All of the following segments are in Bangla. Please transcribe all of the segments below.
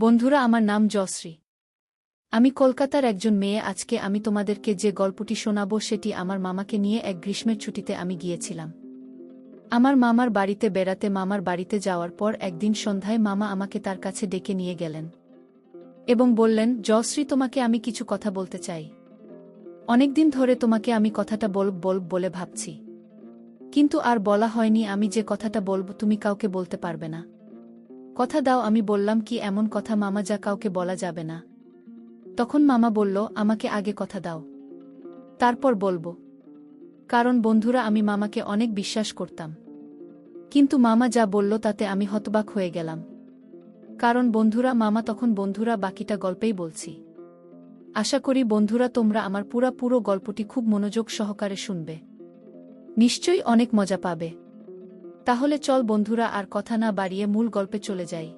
বন্ধুরা, আমার নাম জয়শ্রী। আমি কলকাতার একজন মেয়ে। আজকে আমি তোমাদেরকে যে গল্পটি শোনাব সেটি আমার মামাকে নিয়ে এক গ্রীষ্মের ছুটিতে আমি গিয়েছিলাম আমার মামার বাড়িতে বেড়াতে। মামার বাড়িতে যাওয়ার পর একদিন সন্ধ্যায় মামা আমাকে তার কাছে ডেকে নিয়ে গেলেন এবং বললেন, জয়শ্রী, তোমাকে আমি কিছু কথা বলতে চাই। অনেকদিন ধরে তোমাকে আমি কথাটা বলব বলে ভাবছি, কিন্তু আর বলা হয়নি। আমি যে কথাটা বলব তুমি কাউকে বলতে পারবে না। কথা দাও। আমি বললাম, কি এমন কথা মামা যা কাউকে বলা যাবে না? তখন মামা বলল, আমাকে আগে কথা দাও, তারপর বলবো। কারণ বন্ধুরা, আমি মামাকে অনেক বিশ্বাস করতাম, কিন্তু মামা যা বলল তাতে আমি হতবাক হয়ে গেলাম। কারণ বন্ধুরা, মামা তখন বন্ধুরা বাকিটা গল্পেই বলছি। আশা করি বন্ধুরা তোমরা আমার পুরো গল্পটি খুব মনোযোগ সহকারে শুনবে। নিশ্চয়ই অনেক মজা পাবে। তাহলে চল বন্ধুরা, আর কথা না বাড়িয়ে মূল গল্পে চলে যাই।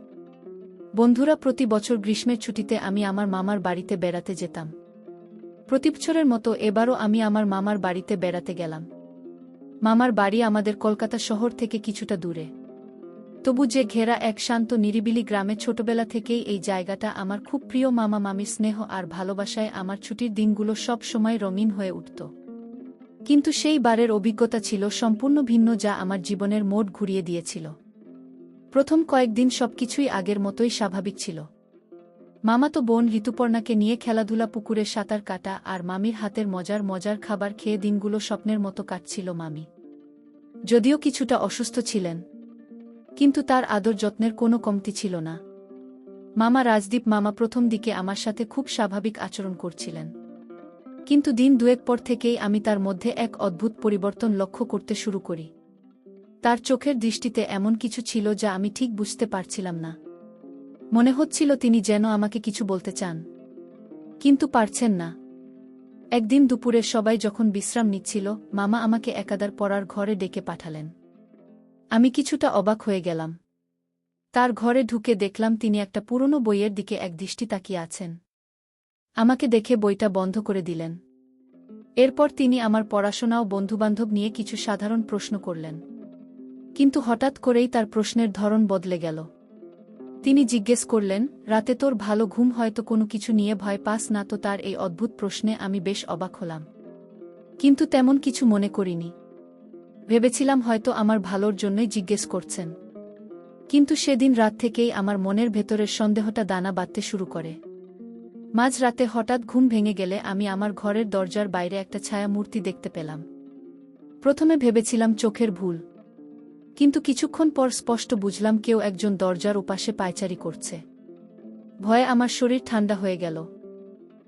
বন্ধুরা, প্রতি বছর গ্রীষ্মের ছুটিতে আমি আমার মামার বাড়িতে বেড়াতে যেতাম। প্রতি বছরের মতো এবারও আমি আমার মামার বাড়িতে বেড়াতে গেলাম। মামার বাড়ি আমাদের কলকাতা শহর থেকে কিছুটা দূরে, তবু যে ঘেরা এক শান্ত নিরিবিলি গ্রামে। ছোটবেলা থেকেই এই জায়গাটা আমার খুব প্রিয়। মামা মামির স্নেহ আর ভালোবাসায় আমার ছুটির দিনগুলো সব সময় রঙিন হয়ে উঠত। কিন্তু সেই বারের অভিজ্ঞতা ছিল সম্পূর্ণ ভিন্ন, যা আমার জীবনের মোড় ঘুরিয়ে দিয়েছিল। প্রথম কয়েকদিন সবকিছুই আগের মতোই স্বাভাবিক ছিল। মামাতো বোন ঋতুপর্ণাকে নিয়ে খেলাধুলা, পুকুরে সাঁতার কাটা আর মামির হাতের মজার খাবার খেয়ে দিনগুলো স্বপ্নের মতো কাটছিল। মামি যদিও কিছুটা অসুস্থ ছিলেন, কিন্তু তার আদর যত্নের কোনো কমতি ছিল না। মামা রাজদীপ মামা প্রথম দিকে আমার সাথে খুব স্বাভাবিক আচরণ করছিলেন, কিন্তু দিন দুয়েক পর থেকেই আমি তার মধ্যে এক অদ্ভুত পরিবর্তন লক্ষ্য করতে শুরু করি। তার চোখের দৃষ্টিতে এমন কিছু ছিল যা আমি ঠিক বুঝতে পারছিলাম না। মনে হচ্ছিল তিনি যেন আমাকে কিছু বলতে চান, কিন্তু পারছেন না। একদিন দুপুরে সবাই যখন বিশ্রাম নিচ্ছিল, মামা আমাকে একাদার পড়ার ঘরে ডেকে পাঠালেন। আমি কিছুটা অবাক হয়ে গেলাম। তার ঘরে ঢুকে দেখলাম তিনি একটা পুরনো বইয়ের দিকে একদৃষ্টি তাকিয়ে আছেন। আমাকে দেখে বইটা বন্ধ করে দিলেন। এরপর তিনি আমার পড়াশোনা ও বন্ধুবান্ধব নিয়ে কিছু সাধারণ প্রশ্ন করলেন, কিন্তু হঠাৎ করেই তার প্রশ্নের ধরন বদলে গেল। তিনি জিজ্ঞেস করলেন, রাতে তোর ভালো ঘুম হয়তো কোনো কিছু নিয়ে ভয় পাস না তো? তার এই অদ্ভুত প্রশ্নে আমি বেশ অবাক হলাম, কিন্তু তেমন কিছু মনে করিনি। ভেবেছিলাম হয়তো আমার ভালোর জন্যই জিজ্ঞেস করছেন। কিন্তু সেদিন রাত থেকেই আমার মনের ভেতরের সন্দেহটা দানা বাঁধতে শুরু করে। মাঝ রাতে হঠাৎ ঘুম ভেঙে গেলে আমি আমার ঘরের দরজার বাইরে একটা ছায়া মূর্তি দেখতে পেলাম। প্রথমে ভেবেছিলাম চোখের ভুল, কিন্তু কিছুক্ষণ পর স্পষ্ট বুঝলাম কেউ একজন দরজার ওপাশে পায়চারি করছে। ভয়ে আমার শরীর ঠান্ডা হয়ে গেল।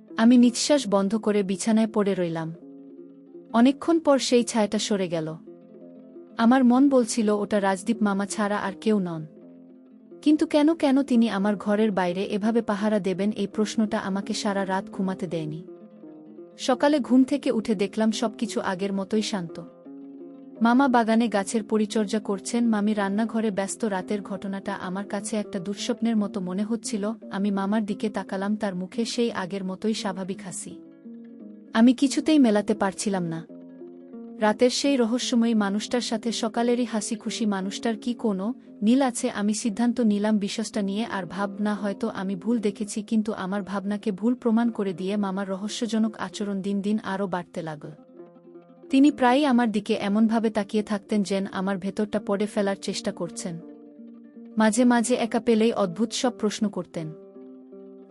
আমি নিঃশ্বাস বন্ধ করে বিছানায় পড়ে রইলাম। অনেকক্ষণ পর সেই ছায়াটা সরে গেল। আমার মন বলছিল ওটা রাজদীপ মামা ছাড়া আর কেউ নন। কিন্তু কেন তিনি আমার ঘরের বাইরে এভাবে পাহারা দেবেন? এই প্রশ্নটা আমাকে সারা রাত ঘুমাতে দেয়নি। সকালে ঘুম থেকে উঠে দেখলাম সবকিছু আগের মতোই শান্ত। মামা বাগানে গাছের পরিচর্যা করছেন, মামি রান্নাঘরে ব্যস্ত। রাতের ঘটনাটা আমার কাছে একটা দুঃস্বপ্নের মতো মনে হচ্ছিল। আমি মামার দিকে তাকালাম, তার মুখে সেই আগের মতোই স্বাভাবিক হাসি। আমি কিছুতেই মেলাতে পারছিলাম না। রাতের সেই রহস্যময়ী মানুষটার সাথে সকালেরই হাসি খুশি মানুষটার কি কোনো মিল আছে? আমি সিদ্ধান্ত নিলাম বিষয়টা নিয়ে আর ভাব না। হয়তো আমি ভুল দেখেছি, কিন্তু আমার ভাবনাকে ভুল প্রমাণ করে দিয়ে মামার রহস্যজনক আচরণ দিন দিন আরও বাড়তে লাগল। তিনি প্রায়ই আমার দিকে এমনভাবে তাকিয়ে থাকতেন যেন আমার ভেতরটা পড়ে ফেলার চেষ্টা করছেন। মাঝে মাঝে একা পেলেই অদ্ভুত সব প্রশ্ন করতেন,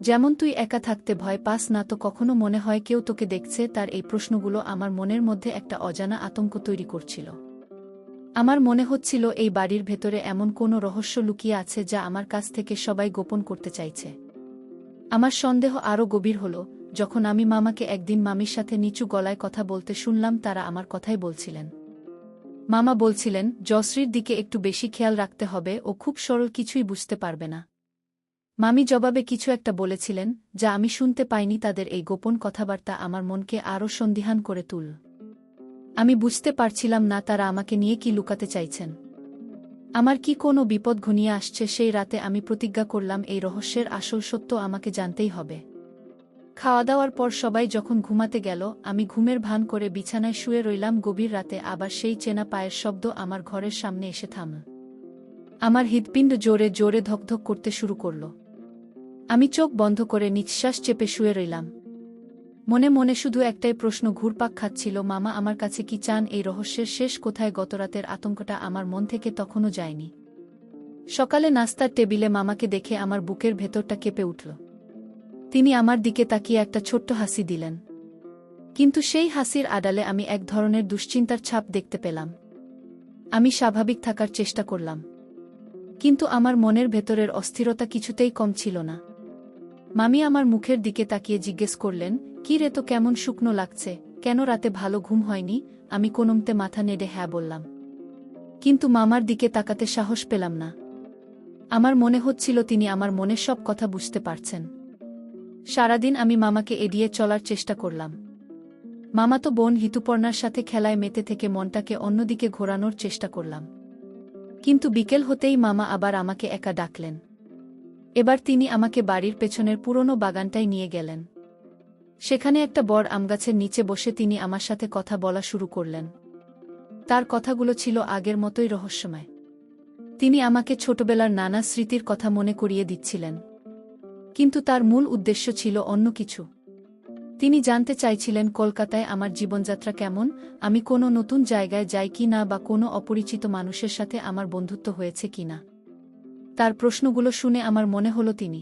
যেমন, তুই একা থাকতে ভয় পাস না তো? কখনো মনে হয় কেউ তোকে দেখছে? তার এই প্রশ্নগুলো আমার মনের মধ্যে একটা অজানা আতঙ্ক তৈরি করছিল। আমার মনে হচ্ছিল এই বাড়ির ভেতরে এমন কোনো রহস্য লুকিয়ে আছে যা আমার কাছ থেকে সবাই গোপন করতে চাইছে। আমার সন্দেহ আরও গভীর হল যখন আমি মামাকে একদিন মামির সাথে নিচু গলায় কথা বলতে শুনলাম। তারা আমার কথাই বলছিলেন। মামা বলছিলেন, জয়শ্রীর দিকে একটু বেশি খেয়াল রাখতে হবে, ও খুব সরল, কিছুই বুঝতে পারবে না। মামি জবাবে কিছু একটা বলেছিলেন যা আমি শুনতে পাইনি। তাদের এই গোপন কথাবার্তা আমার মনকে আরও সন্দিহান করে তুলল। আমি বুঝতে পারছিলাম না তারা আমাকে নিয়ে কি লুকাতে চাইছেন। আমার কি কোনো বিপদ ঘনিয়ে আসছে? সেই রাতে আমি প্রতিজ্ঞা করলাম, এই রহস্যের আসল সত্য আমাকে জানতেই হবে। খাওয়া দাওয়ার পর সবাই যখন ঘুমাতে গেল, আমি ঘুমের ভান করে বিছানায় শুয়ে রইলাম। গভীর রাতে আবার সেই চেনা পায়ের শব্দ আমার ঘরের সামনে এসে থামল। আমার হৃৎপিণ্ড জোরে জোরে ধকধক করতে শুরু করল। আমি চোখ বন্ধ করে নিঃশ্বাস চেপে শুয়ে রইলাম। মনে মনে শুধু একটাই প্রশ্ন ঘুরপাক খাচ্ছিল, মামা আমার কাছে কি চান? এই রহস্যের শেষ কোথায়? গতরাতের আতঙ্কটা আমার মন থেকে তখনও যায়নি। সকালে নাস্তার টেবিলে মামাকে দেখে আমার বুকের ভেতরটা কেঁপে উঠল। তিনি আমার দিকে তাকিয়ে একটা ছোট্ট হাসি দিলেন। কিন্তু সেই হাসির আড়ালে আমি এক ধরনের দুশ্চিন্তার ছাপ দেখতে পেলাম। আমি স্বাভাবিক থাকার চেষ্টা করলাম, কিন্তু আমার মনের ভেতরের অস্থিরতা কিছুতেই কম ছিল না। মামি আমার মুখের দিকে তাকিয়ে জিজ্ঞেস করলেন, কি রে, তো কেমন শুকনো লাগছে? কেন রাতে ভালো ঘুম হয়নি? আমি কোনমতে মাথা নেড়ে হ্যাঁ বললাম, কিন্তু মামার দিকে তাকাতে সাহস পেলাম না। আমার মনে হচ্ছিল তিনি আমার মনের সব কথা বুঝতে পারছেন। সারাদিন আমি মামাকে এড়িয়ে চলার চেষ্টা করলাম। মামাতো বোন ঋতুপর্ণার সাথে খেলায় মেতে থেকে মনটাকে অন্যদিকে ঘোরানোর চেষ্টা করলাম। কিন্তু বিকেল হতেই মামা আবার আমাকে একা ডাকলেন। এবার তিনি আমাকে বাড়ির পেছনের পুরনো বাগানটায় নিয়ে গেলেন। সেখানে একটা বড় আমগাছের নিচে বসে তিনি আমার সাথে কথা বলা শুরু করলেন। তার কথাগুলো ছিল আগের মতোই রহস্যময়। তিনি আমাকে ছোটবেলার নানা স্মৃতির কথা মনে করিয়ে দিচ্ছিলেন, কিন্তু তার মূল উদ্দেশ্য ছিল অন্য কিছু। তিনি জানতে চাইছিলেন কলকাতায় আমার জীবনযাত্রা কেমন, আমি কোনো নতুন জায়গায় যাই কি না, বা কোনো অপরিচিত মানুষের সাথে আমার বন্ধুত্ব হয়েছে কিনা। তার প্রশ্নগুলো শুনে আমার মনে হলো তিনি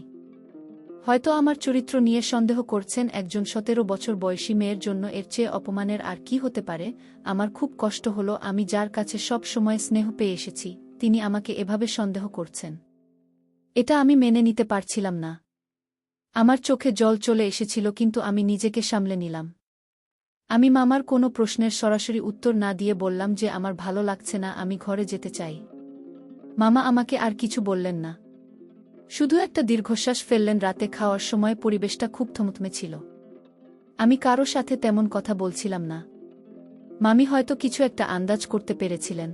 হয়তো আমার চরিত্র নিয়ে সন্দেহ করছেন। একজন 17 বছর বয়সী মেয়ের জন্য এর চেয়ে অপমানের আর কি হতে পারে? আমার খুব কষ্ট হলো, আমি যার কাছে সব সময় স্নেহ পেয়ে এসেছি, তিনি আমাকে এভাবে সন্দেহ করছেন। এটা আমি মেনে নিতে পারছিলাম না। আমার চোখে জল চলে এসেছিল, কিন্তু আমি নিজেকে সামলে নিলাম। আমি মামার কোনো প্রশ্নের সরাসরি উত্তর না দিয়ে বললাম যে আমার ভালো লাগছে না, আমি ঘরে যেতে চাই। মামা আমাকে আর কিছু বললেন না, শুধু একটা দীর্ঘশ্বাস ফেললেন। রাতে খাওয়ার সময় পরিবেশটা খুব থমথমে ছিল। আমি কারো সাথে তেমন কথা বলছিলাম না। মামি হয়তো কিছু একটা আন্দাজ করতে পেরেছিলেন,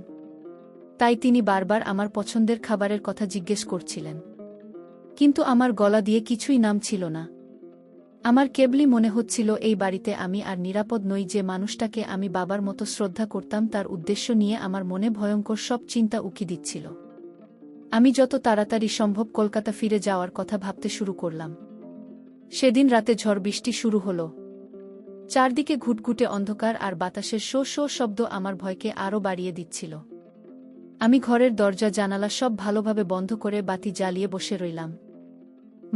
তাই তিনি বারবার আমার পছন্দের খাবারের কথা জিজ্ঞেস করছিলেন, কিন্তু আমার গলা দিয়ে কিছুই নামছিল না। আমার কেবলই মনে হচ্ছিল এই বাড়িতে আমি আর নিরাপদ নই। যে মানুষটাকে আমি বাবার মতো শ্রদ্ধা করতাম, তার উদ্দেশ্য নিয়ে আমার মনে ভয়ঙ্কর সব চিন্তা উকি দিচ্ছিল। আমি যত তাড়াতাড়ি সম্ভব কলকাতা ফিরে যাওয়ার কথা ভাবতে শুরু করলাম। সেদিন রাতে ঝড় বৃষ্টি শুরু হলো। চারদিকে ঘুটঘুটে অন্ধকার আর বাতাসের শো শো শব্দ আমার ভয়কে আরও বাড়িয়ে দিচ্ছিল। আমি ঘরের দরজা জানালা সব ভালোভাবে বন্ধ করে বাতি জ্বালিয়ে বসে রইলাম।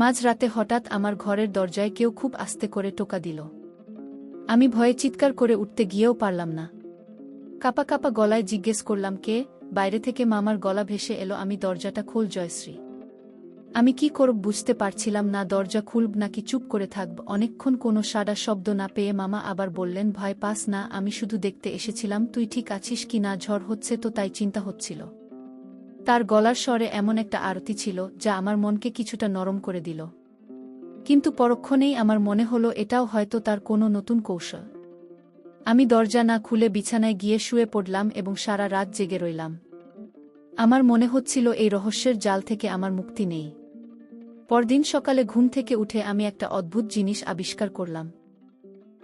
মাঝরাতে হঠাৎ আমার ঘরের দরজায় কেউ খুব আস্তে করে টোকা দিল। আমি ভয়ে চিৎকার করে উঠতে গিয়েও পারলাম না। কাঁপা কাঁপা গলায় জিজ্ঞেস করলাম, কে? বাইরে থেকে মামার গলা ভেসে এলো, আমি দরজাটা খোল জয়শ্রী। আমি কি করব বুঝতে পারছিলাম না, দরজা খুলব নাকি চুপ করে থাকব। অনেকক্ষণ কোনো সাড়া শব্দ না পেয়ে মামা আবার বললেন, ভয় পাস না, আমি শুধু দেখতে এসেছিলাম তুই ঠিক আছিস কি না। ঝড় হচ্ছে তো, তাই চিন্তা হচ্ছিল। তার গলার স্বরে এমন একটা আরতি ছিল যা আমার মনকে কিছুটা নরম করে দিল, কিন্তু পরক্ষণেই আমার মনে হলো এটাও হয়তো তার কোনো নতুন কৌশল। আমি দরজা না খুলে বিছানায় গিয়ে শুয়ে পড়লাম এবং সারা রাত জেগে রইলাম। আমার মনে হচ্ছিল এই রহস্যের জাল থেকে আমার মুক্তি নেই। পরদিন সকালে ঘুম থেকে উঠে আমি একটা অদ্ভুত জিনিস আবিষ্কার করলাম।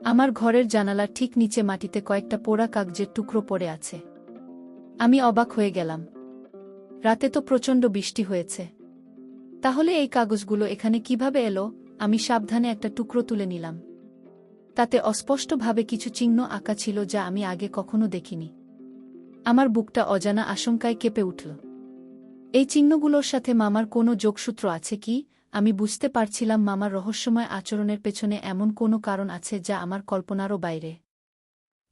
আমার ঘরের জানালার ঠিক নিচে মাটিতে কয়েকটা পোড়া কাগজের টুকরো পড়ে আছে। আমি অবাক হয়ে গেলাম। রাতে তো প্রচণ্ড বৃষ্টি হয়েছে, তাহলে এই কাগজগুলো এখানে কিভাবে এলো? আমি সাবধানে একটা টুকরো তুলে নিলাম। তাতে অস্পষ্টভাবে কিছু চিহ্ন আঁকা ছিল যা আমি আগে কখনো দেখিনি। আমার বুকটা অজানা আশঙ্কায় কেঁপে উঠল। এই চিহ্নগুলোর সাথে মামার কোনো যোগসূত্র আছে কি? আমি বুঝতে পারছিলাম মামার রহস্যময় আচরণের পেছনে এমন কোনো কারণ আছে যা আমার কল্পনারও বাইরে।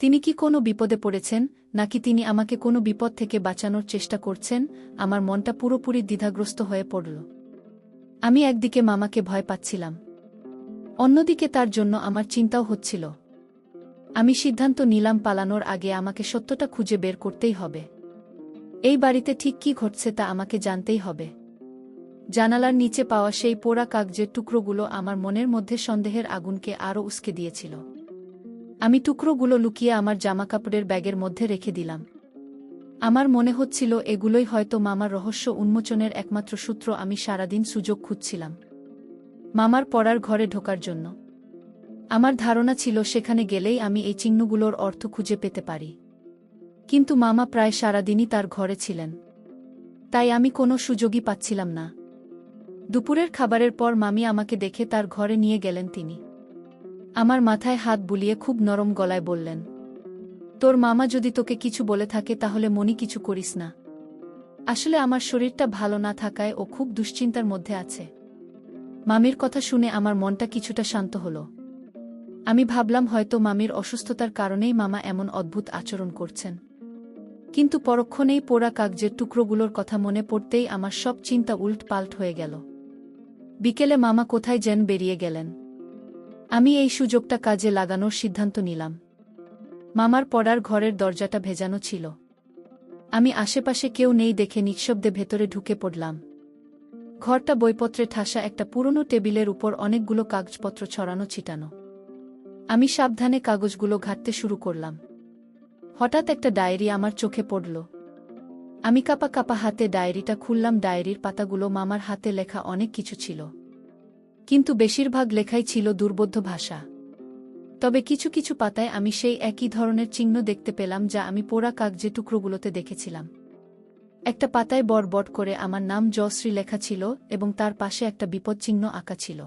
তিনি কি কোনো বিপদে পড়েছেন, নাকি তিনি আমাকে কোনো বিপদ থেকে বাঁচানোর চেষ্টা করছেন? আমার মনটা পুরোপুরি দ্বিধাগ্রস্ত হয়ে পড়ল। আমি একদিকে মামাকে ভয় পাচ্ছিলাম, অন্যদিকে তার জন্য আমার চিন্তাও হচ্ছিল। আমি সিদ্ধান্ত নিলাম পালানোর আগে আমাকে সত্যটা খুঁজে বের করতেই হবে। এই বাড়িতে ঠিক কী ঘটছে তা আমাকে জানতেই হবে। জানালার নিচে পাওয়া সেই পোড়া কাগজের টুকরোগুলো আমার মনের মধ্যে সন্দেহের আগুনকে আরও উস্কে দিয়েছিল। আমি টুকরোগুলো লুকিয়ে আমার জামাকাপড়ের ব্যাগের মধ্যে রেখে দিলাম। আমার মনে হচ্ছিল এগুলোই হয়তো মামার রহস্য উন্মোচনের একমাত্র সূত্র। আমি সারাদিন সুযোগ খুঁজছিলাম মামার পড়ার ঘরে ঢোকার জন্য। আমার ধারণা ছিল সেখানে গেলেই আমি এই চিহ্নগুলোর অর্থ খুঁজে পেতে পারি, কিন্তু মামা প্রায় সারাদিনই তার ঘরে ছিলেন, তাই আমি কোনো সুযোগই পাচ্ছিলাম না। দুপুরের খাবারের পর মামি আমাকে দেখে তার ঘরে নিয়ে গেলেন তিনি। আমার মাথায় হাত বুলিয়ে খুব নরম গলায় বললেন, তোর মামা যদি তোকে কিছু বলে থাকে তাহলে মনি কিছু করিস না। আসলে আমার শরীরটা ভালো না থাকায় ও খুব দুশ্চিন্তার মধ্যে আছে। মামির কথা শুনে আমার মনটা কিছুটা শান্ত হলো। আমি ভাবলাম হয়তো মামির অসুস্থতার কারণেই মামা এমন অদ্ভুত আচরণ করছেন। কিন্তু পরক্ষণেই পোড়া কাগজের টুকরোগুলোর কথা মনে পড়তেই আমার সব চিন্তা উল্টপাল্ট হয়ে গেল। বিকেলে মামা কোথায় যেন বেরিয়ে গেলেন। আমি এই সুযোগটা কাজে লাগানোর সিদ্ধান্ত নিলাম। মামার পড়ার ঘরের দরজাটা ভেজানো ছিল। আমি আশেপাশে কেউ নেই দেখে নিঃশব্দে ভেতরে ঢুকে পড়লাম। ঘরটা বইপত্রে ঠাসা, একটা পুরনো টেবিলের উপর অনেকগুলো কাগজপত্র ছড়ানো ছিটানো। আমি সাবধানে কাগজগুলো ঘাঁটতে শুরু করলাম। হঠাৎ একটা ডায়েরি আমার চোখে পড়ল। আমি কাঁপা কাঁপা হাতে ডায়েরিটা খুললাম। ডায়েরির পাতাগুলো মামার হাতে লেখা অনেক কিছু ছিল, কিন্তু বেশিরভাগ লেখাই ছিল দুর্বোধ্য ভাষা। তবে কিছু কিছু পাতায় আমি সেই একই ধরনের চিহ্ন দেখতে পেলাম যা আমি পোড়া কাগজে টুকরোগুলোতে দেখেছিলাম। একটা পাতায় বড় করে আমার নাম জয়শ্রী লেখা ছিল এবং তার পাশে একটা বিপদচিহ্ন আঁকা ছিল।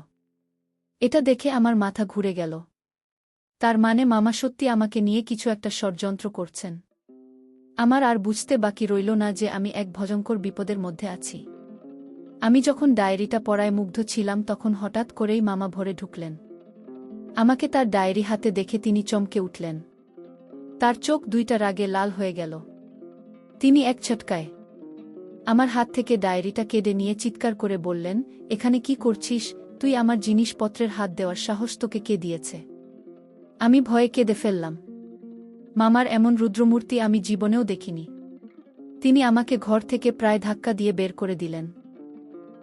এটা দেখে আমার মাথা ঘুরে গেল। তার মানে মামা সত্যি আমাকে নিয়ে কিছু একটা ষড়যন্ত্র করছেন। আমার আর বুঝতে বাকি রইল না যে আমি এক ভয়ঙ্কর বিপদের মধ্যে আছি। আমি যখন ডায়েরিটা পড়ায় মুগ্ধ ছিলাম তখন হঠাৎ করেই মামা ভরে ঢুকলেন। আমাকে তার ডায়েরি হাতে দেখে তিনি চমকে উঠলেন। তার চোখ দুইটা রাগে লাল হয়ে গেল। তিনি এক ঝটকায় আমার হাত থেকে ডায়েরিটা কেড়ে নিয়ে চিৎকার করে বললেন, এখানে কি করছিস তুই? আমার জিনিসপত্রের হাত দেওয়ার সাহস তোকে কে দিয়েছে? আমি ভয়ে কেঁদে ফেললাম। মামার এমন রুদ্রমূর্তি আমি জীবনেও দেখিনি। তিনি আমাকে ঘর থেকে প্রায় ধাক্কা দিয়ে বের করে দিলেন।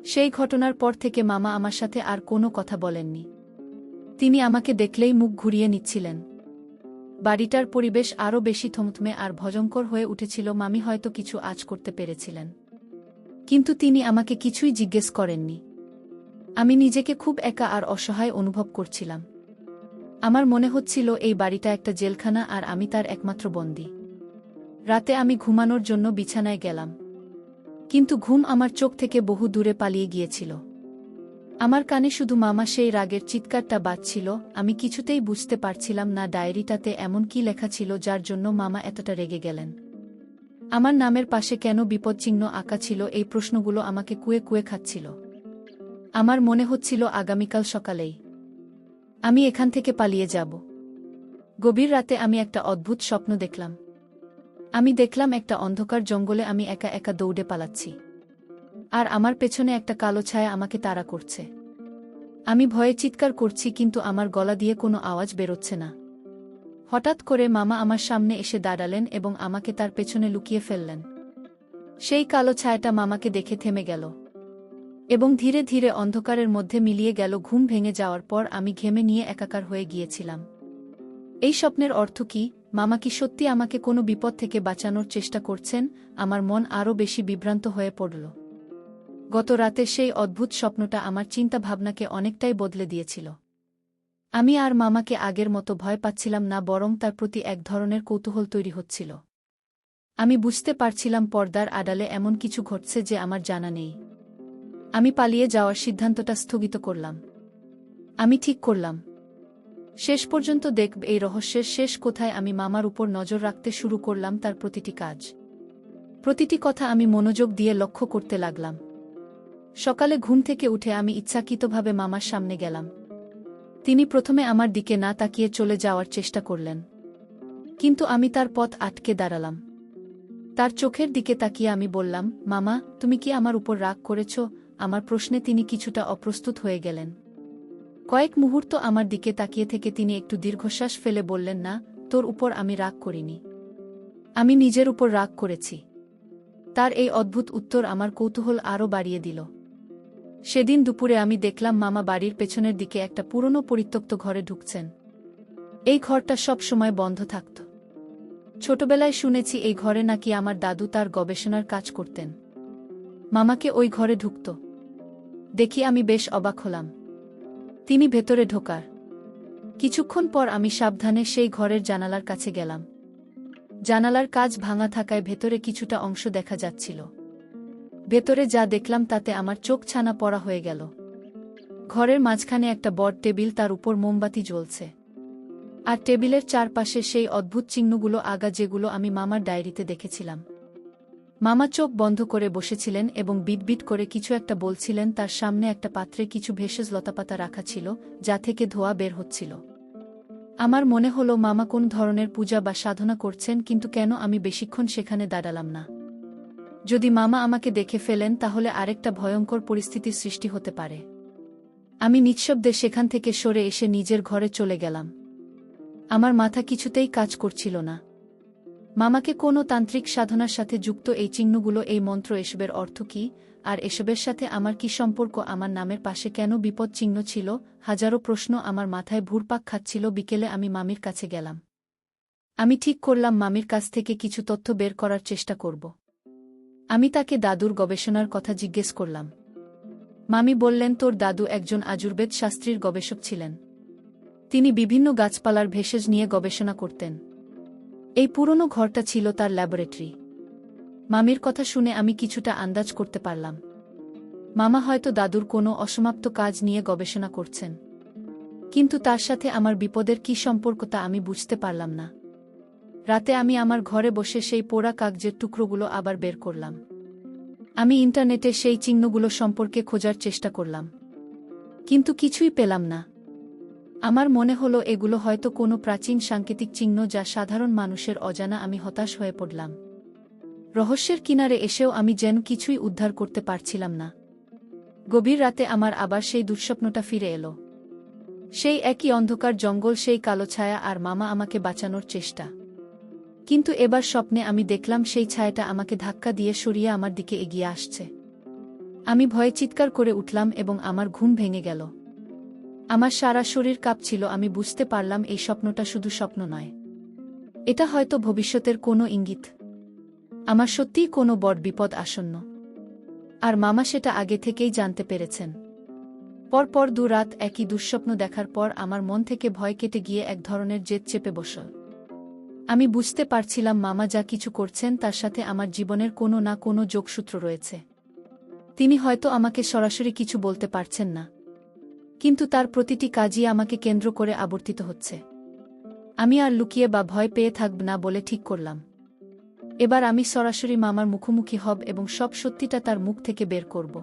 সেই ঘটনার পর থেকে মামা আমার সাথে আর কোনো কথা বলেননি। তিনি আমাকে দেখলেই মুখ ঘুরিয়ে নিচ্ছিলেন। বাড়িটার পরিবেশ আরও বেশি থমথমে আর ভয়ঙ্কর হয়ে উঠেছিল। মামি হয়তো কিছু আঁচ করতে পেরেছিলেন, কিন্তু তিনি আমাকে কিছুই জিজ্ঞেস করেননি। আমি নিজেকে খুব একা আর অসহায় অনুভব করছিলাম। আমার মনে হচ্ছিল এই বাড়িটা একটা জেলখানা আর আমি তার একমাত্র বন্দী। রাতে আমি ঘুমানোর জন্য বিছানায় গেলাম, কিন্তু ঘুম আমার চোখ থেকে বহু দূরে পালিয়ে গিয়েছিল। আমার কানে শুধু মামা সেই রাগের চিৎকারটা বাজছিল। আমি কিছুতেই বুঝতে পারছিলাম না ডায়েরিটাতে এমন কি লেখা ছিল যার জন্য মামা এতটা রেগে গেলেন। আমার নামের পাশে কেন বিপদচিহ্ন আঁকা ছিল? এই প্রশ্নগুলো আমাকে কুয়ে কুয়ে খাচ্ছিল। আমার মনে হচ্ছিল আগামীকাল সকালেই আমি এখান থেকে পালিয়ে যাব। গভীর রাতে আমি একটা অদ্ভুত স্বপ্ন দেখলাম। আমি দেখলাম একটা অন্ধকার জঙ্গলে আমি একা একা দৌড়ে পালাচ্ছি, আর আমার পেছনে একটা কালো ছায়া আমাকে তাড়া করছে। আমি ভয়ে চিৎকার করছি, কিন্তু আমার গলা দিয়ে কোনো আওয়াজ বেরোচ্ছে না। হঠাৎ করে মামা আমার সামনে এসে দাঁড়ালেন এবং আমাকে তার পেছনে লুকিয়ে ফেললেন। সেই কালো ছায়াটা মামাকে দেখে থেমে গেল এবং ধীরে ধীরে অন্ধকারের মধ্যে মিলিয়ে গেল। ঘুম ভেঙে যাওয়ার পর আমি ঘেমে নিয়ে একাকার হয়ে গিয়েছিলাম। এই স্বপ্নের অর্থ কি? মামা কি সত্যি আমাকে কোনো বিপদ থেকে বাঁচানোর চেষ্টা করছেন? আমার মন আরও বেশি বিভ্রান্ত হয়ে পড়ল। গত রাতে সেই অদ্ভুত স্বপ্নটা আমার চিন্তাভাবনাকে অনেকটাই বদলে দিয়েছিল। আমি আর মামাকে আগের মতো ভয় পাচ্ছিলাম না, বরং তার প্রতি এক ধরনের কৌতূহল তৈরি হচ্ছিল। আমি বুঝতে পারছিলাম পর্দার আড়ালে এমন কিছু ঘটছে যে আমার জানা নেই। আমি পালিয়ে যাওয়ার সিদ্ধান্তটা স্থগিত করলাম। আমি ঠিক করলাম, শেষ পর্যন্ত দেখব এই রহস্যের শেষ কোথায়। আমি মামার উপর নজর রাখতে শুরু করলাম, তার প্রতিটি কাজ, প্রতিটি কথা আমি মনোযোগ দিয়ে লক্ষ্য করতে লাগলাম। সকালে ঘুম থেকে উঠে আমি ইচ্ছাকৃতভাবে মামার সামনে গেলাম। তিনি প্রথমে আমার দিকে না তাকিয়ে চলে যাওয়ার চেষ্টা করলেন, কিন্তু আমি তার পথ আটকে দাঁড়ালাম। তার চোখের দিকে তাকিয়ে আমি বললাম, মামা, তুমি কি আমার উপর রাগ করেছ? আমার প্রশ্নে তিনি কিছুটা অপ্রস্তুত হয়ে গেলেন। কয়েক মুহূর্ত আমার দিকে তাকিয়ে থেকে তিনি একটু দীর্ঘশ্বাস ফেলে বললেন, না, তোর উপর আমি রাগ করিনি, আমি নিজের উপর রাগ করেছি। তার এই অদ্ভুত উত্তর আমার কৌতূহল আরও বাড়িয়ে দিল। সেদিন দুপুরে আমি দেখলাম মামা বাড়ির পেছনের দিকে একটা পুরনো পরিত্যক্ত ঘরে ঢুকছেন। এই ঘরটা সব সময় বন্ধ থাকত। ছোটবেলায় শুনেছি এই ঘরে নাকি আমার দাদু তার গবেষণার কাজ করতেন। মামাকে ওই ঘরে ঢুকত দেখি আমি বেশ অবাক হলাম। তিনি ভেতরে ঢোকার কিছুক্ষণ পর আমি সাবধানে সেই ঘরের জানালার কাছে গেলাম। জানালার কাচ ভাঙা থাকায় ভেতরে কিছুটা অংশ দেখা যাচ্ছিল। ভেতরে যা দেখলাম তাতে আমার চোখ ছানা পড়া হয়ে গেল। ঘরের মাঝখানে একটা বড় টেবিল, তার উপর মোমবাতি জ্বলছে, আর টেবিলের চারপাশে সেই অদ্ভুত চিহ্নগুলো আগা যেগুলো আমি মামার ডায়েরিতে দেখেছিলাম। মামা চোখ বন্ধ করে বসেছিলেন এবং বিটবিট করে কিছু একটা বলছিলেন। তার সামনে একটা পাত্রে কিছু ভেষজ লতাপাতা রাখা ছিল, যা থেকে ধোঁয়া বের হচ্ছিল। আমার মনে হলো মামা কোন ধরনের পূজা বা সাধনা করছেন, কিন্তু কেন আমি বেশিক্ষণ সেখানে দাঁড়ালাম না। যদি মামা আমাকে দেখে ফেলেন তাহলে আরেকটা ভয়ঙ্কর পরিস্থিতির সৃষ্টি হতে পারে। আমি নিঃশব্দে সেখান থেকে সরে এসে নিজের ঘরে চলে গেলাম। আমার মাথা কিছুতেই কাজ করছিল না। মামাকে কোনো তান্ত্রিক সাধনার সাথে যুক্ত এই চিহ্নগুলো, এই মন্ত্র, এসবের অর্থ কী? আর এসবের সাথে আমার কি সম্পর্ক? আমার নামের পাশে কেন বিপদ চিহ্ন ছিল? হাজারো প্রশ্ন আমার মাথায় ঘুরপাক খাচ্ছিল। বিকেলে আমি মামির কাছে গেলাম। আমি ঠিক করলাম মামির কাছ থেকে কিছু তথ্য বের করার চেষ্টা করব। আমি তাকে দাদুর গবেষণার কথা জিজ্ঞেস করলাম। মামি বললেন, তোর দাদু একজন আয়ুর্বেদ শাস্ত্রীর গবেষক ছিলেন। তিনি বিভিন্ন গাছপালার ভেষজ নিয়ে গবেষণা করতেন। এই পুরনো ঘরটা ছিল তার ল্যাবরেটরি। মামির কথা শুনে আমি কিছুটা আন্দাজ করতে পারলাম। মামা হয়তো দাদুর কোনো অসমাপ্ত কাজ নিয়ে গবেষণা করছেন, কিন্তু তার সাথে আমার বিপদের কী সম্পর্ক তা আমি বুঝতে পারলাম না। রাতে আমি আমার ঘরে বসে সেই পোড়া কাগজের টুকরোগুলো আবার বের করলাম। আমি ইন্টারনেটে সেই চিহ্নগুলো সম্পর্কে খোঁজার চেষ্টা করলাম, কিন্তু কিছুই পেলাম না। আমার মনে হলো এগুলো হয়তো কোনো প্রাচীন সাংকেতিক চিহ্ন যা সাধারণ মানুষের অজানা। আমি হতাশ হয়ে পড়লাম। রহস্যের কিনারে এসেও আমি যেন কিছুই উদ্ধার করতে পারছিলাম না। গভীর রাতে আমার আবার সেই দুঃস্বপ্নটা ফিরে এলো। সেই একই অন্ধকার জঙ্গল, সেই কালো ছায়া, আর মামা আমাকে বাঁচানোর চেষ্টা। কিন্তু এবার স্বপ্নে আমি দেখলাম সেই ছায়াটা আমাকে ধাক্কা দিয়ে সরিয়ে আমার দিকে এগিয়ে আসছে। আমি ভয়ে চিৎকার করে উঠলাম এবং আমার ঘুম ভেঙে গেল। আমার সারা শরীর কাঁপছিল। আমি বুঝতে পারলাম এই স্বপ্নটা শুধু স্বপ্ন নয়, এটা হয়তো ভবিষ্যতের কোনো ইঙ্গিত। আমার সত্যিই কোনো বড় বিপদ আসন্ন, আর মামা সেটা আগে থেকেই জানতে পেরেছেন। পরপর 2 রাত একই দুঃস্বপ্ন দেখার পর আমার মন থেকে ভয় কেটে গিয়ে এক ধরনের জেদ চেপে বসল। আমি বুঝতে পারছিলাম মামা যা কিছু করছেন তার সাথে আমার জীবনের কোনো না কোনো যোগসূত্র রয়েছে। তিনি হয়তো আমাকে সরাসরি কিছু বলতে পারছেন না, কিন্তু তার প্রতিটি কাজই আমাকে কেন্দ্র করে আবর্তিত হচ্ছে। আমি আর লুকিয়ে বা ভয় পেয়ে থাকব না বলে ঠিক করলাম। এবার আমি সরাসরি মামার মুখোমুখি হব এবং সব সত্যিটা তার মুখ থেকে বের করব।